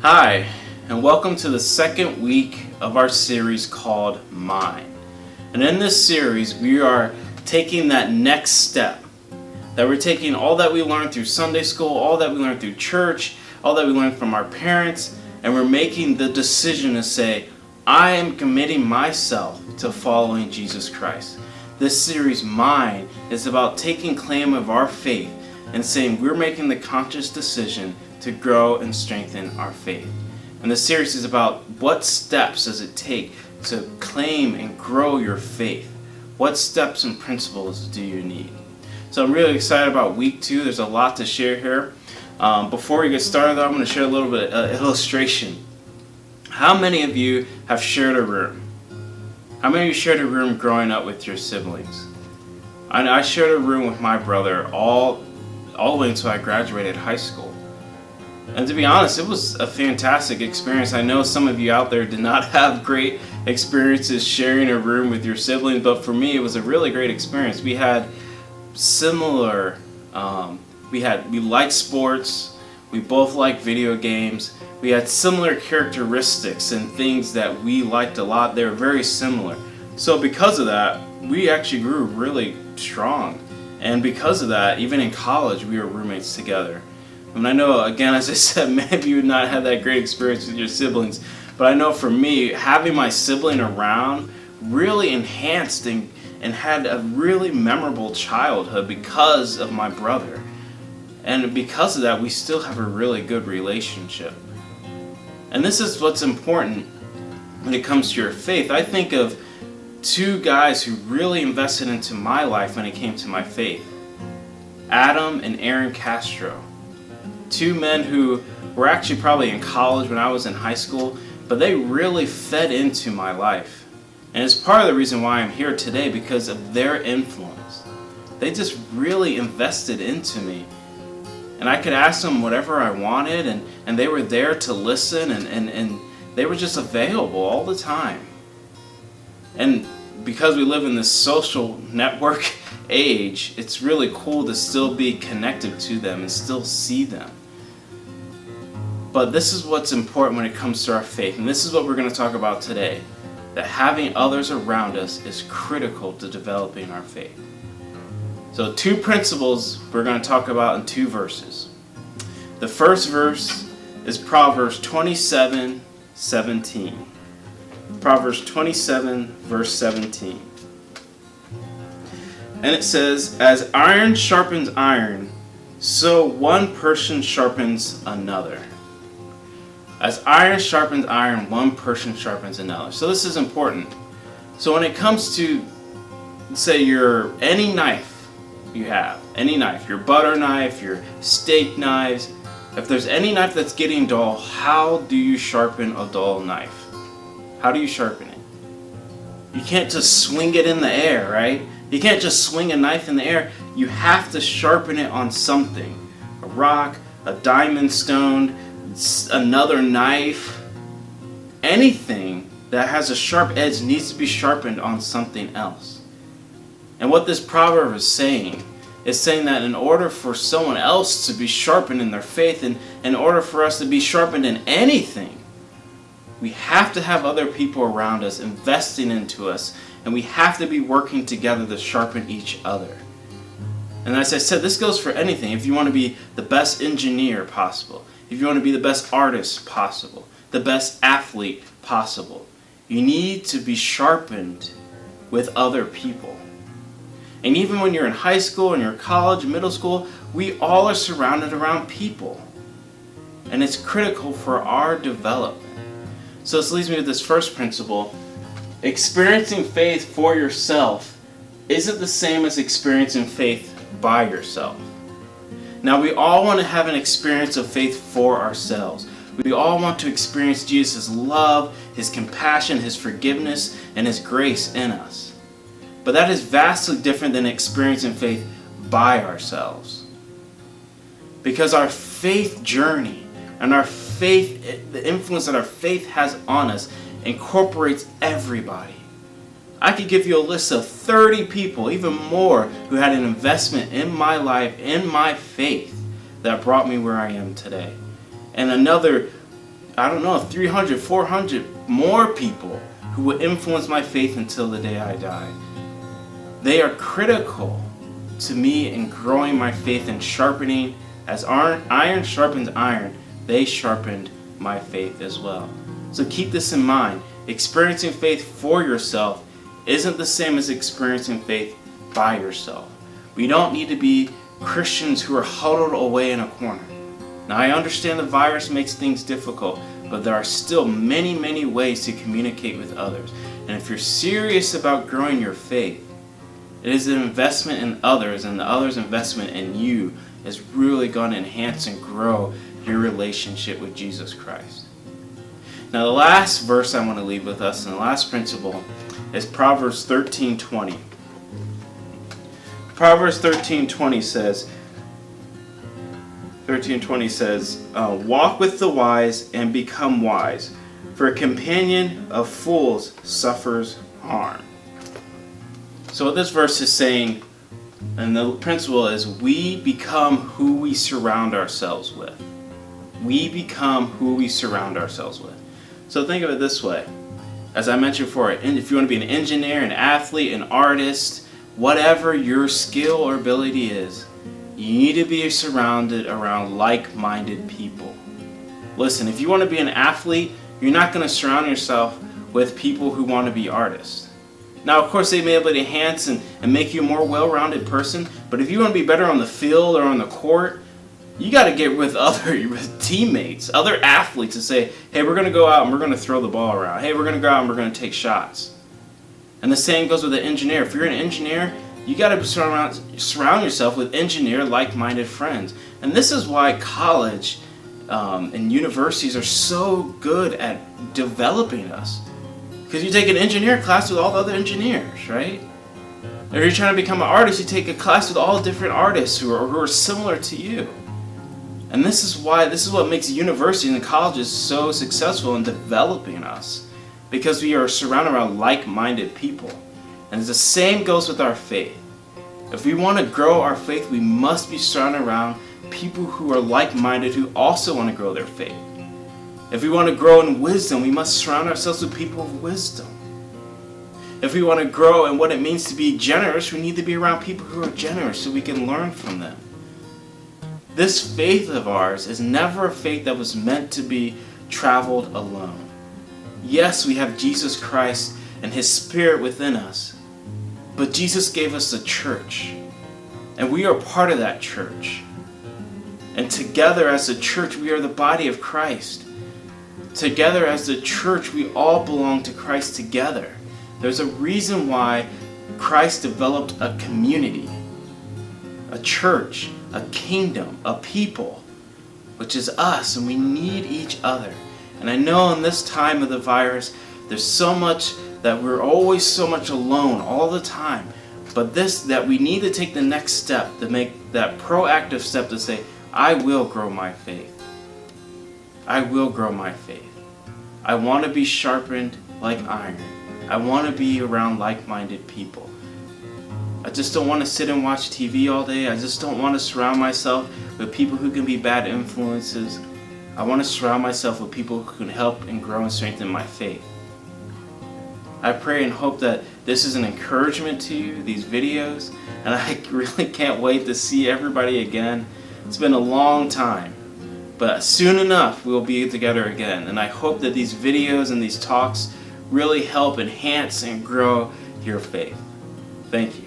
Hi, and welcome to the second week of our series called Mine. And in this series, we are taking that next step. That we're taking all that we learned through Sunday school, all that we learned through church, all that we learned from our parents, and we're making the decision to say, I am committing myself to following Jesus Christ. This series, Mine, is about taking claim of our faith and saying we're making the conscious decision to grow and strengthen our faith. And the series is about what steps does it take to claim and grow your faith? What steps and principles do you need? So I'm really excited about week 2. There's a lot to share here. Before we get started, though, I'm going to share a little bit of illustration. How many of you have shared a room? How many of you shared a room growing up with your siblings? I shared a room with my brother all the way until I graduated high school. And to be honest, it was a fantastic experience. I know some of you out there did not have great experiences sharing a room with your siblings, but for me it was a really great experience. We had similar, we liked sports, we both liked video games, we had similar characteristics and things that we liked a lot. They were very similar. So because of that, we actually grew really strong. And because of that, even in college, we were roommates together. And I know, again, as I said, many of you would not have that great experience with your siblings. But I know for me, having my sibling around really enhanced and had a really memorable childhood because of my brother. And because of that, we still have a really good relationship. And this is what's important when it comes to your faith. I think of 2 guys who really invested into my life when it came to my faith. Adam and Aaron Castro. 2 men who were actually probably in college when I was in high school, but they really fed into my life. And it's part of the reason why I'm here today, because of their influence. They just really invested into me. And I could ask them whatever I wanted, and they were there to listen, and they were just available all the time. And because we live in this social network age, it's really cool to still be connected to them and still see them. But this is what's important when it comes to our faith, and this is what we're going to talk about today, that having others around us is critical to developing our faith. So 2 principles we're going to talk about in 2 verses. The first verse is Proverbs 27:17. Proverbs 27, verse 17. And it says, as iron sharpens iron, so one person sharpens another. As iron sharpens iron, one person sharpens another. So this is important. So when it comes to, say, any knife you have, any knife, your butter knife, your steak knives, if there's any knife that's getting dull, how do you sharpen a dull knife? How do you sharpen it? You can't just swing it in the air, right? You can't just swing a knife in the air. You have to sharpen it on something. A rock, a diamond stone, another knife. Anything that has a sharp edge needs to be sharpened on something else. And what this proverb is saying that in order for someone else to be sharpened in their faith, and in order for us to be sharpened in anything, we have to have other people around us investing into us, and we have to be working together to sharpen each other. And as I said, this goes for anything. If you want to be the best engineer possible, if you want to be the best artist possible, the best athlete possible, you need to be sharpened with other people. And even when you're in high school and you're in college, middle school, we all are surrounded around people. And it's critical for our development. So this leads me to this first principle. Experiencing faith for yourself isn't the same as experiencing faith by yourself. Now, we all want to have an experience of faith for ourselves. We all want to experience Jesus' love, His compassion, His forgiveness, and His grace in us. But that is vastly different than experiencing faith by ourselves. Because our faith journey and our faith, the influence that our faith has on us, incorporates everybody. I could give you a list of 30 people, even more, who had an investment in my life, in my faith, that brought me where I am today. And another I don't know, 300, 400 more people who will influence my faith until the day I die. They are critical to me in growing my faith and sharpening. As iron sharpens iron, they sharpened my faith as well. So keep this in mind. Experiencing faith for yourself isn't the same as experiencing faith by yourself. We don't need to be Christians who are huddled away in a corner. Now, I understand the virus makes things difficult, but there are still many, many ways to communicate with others. And if you're serious about growing your faith, it is an investment in others, and the others' investment in you is really going to enhance and grow your relationship with Jesus Christ. Now, the last verse I want to leave with us, and the last principle, is Proverbs 13:20. Proverbs 13:20 says, walk with the wise and become wise, for a companion of fools suffers harm. So what this verse is saying, and the principle is, we become who we surround ourselves with. We become who we surround ourselves with. So think of it this way. As I mentioned before, if you want to be an engineer, an athlete, an artist, whatever your skill or ability is, you need to be surrounded around like-minded people. Listen, if you want to be an athlete, you're not going to surround yourself with people who want to be artists. Now, of course, they may be able to enhance and make you a more well-rounded person, but if you want to be better on the field or on the court, you got to get with other teammates, other athletes, and say, hey, we're going to go out and we're going to throw the ball around. Hey, we're going to go out and we're going to take shots. And the same goes with an engineer. If you're an engineer, you got to surround yourself with engineer like-minded friends. And this is why college and universities are so good at developing us. Because you take an engineer class with all the other engineers, right? Or you're trying to become an artist, you take a class with all different artists who are similar to you. And this is what makes universities and colleges so successful in developing us. Because we are surrounded around like-minded people. And the same goes with our faith. If we want to grow our faith, we must be surrounded around people who are like-minded, who also want to grow their faith. If we want to grow in wisdom, we must surround ourselves with people of wisdom. If we want to grow in what it means to be generous, we need to be around people who are generous so we can learn from them. This faith of ours is never a faith that was meant to be traveled alone. Yes, we have Jesus Christ and His Spirit within us, but Jesus gave us a church, and we are part of that church. And together as a church, we are the body of Christ. Together as the church, we all belong to Christ together. There's a reason why Christ developed a community, a church, a kingdom, a people, which is us, and we need each other. And I know in this time of the virus, there's so much that we're always so much alone all the time. But that we need to take the next step, to make that proactive step to say, I will grow my faith. I will grow my faith. I want to be sharpened like iron. I want to be around like-minded people. I just don't want to sit and watch TV all day. I just don't want to surround myself with people who can be bad influences. I want to surround myself with people who can help and grow and strengthen my faith. I pray and hope that this is an encouragement to you, these videos, and I really can't wait to see everybody again. It's been a long time, but soon enough we'll be together again, and I hope that these videos and these talks really help enhance and grow your faith. Thank you.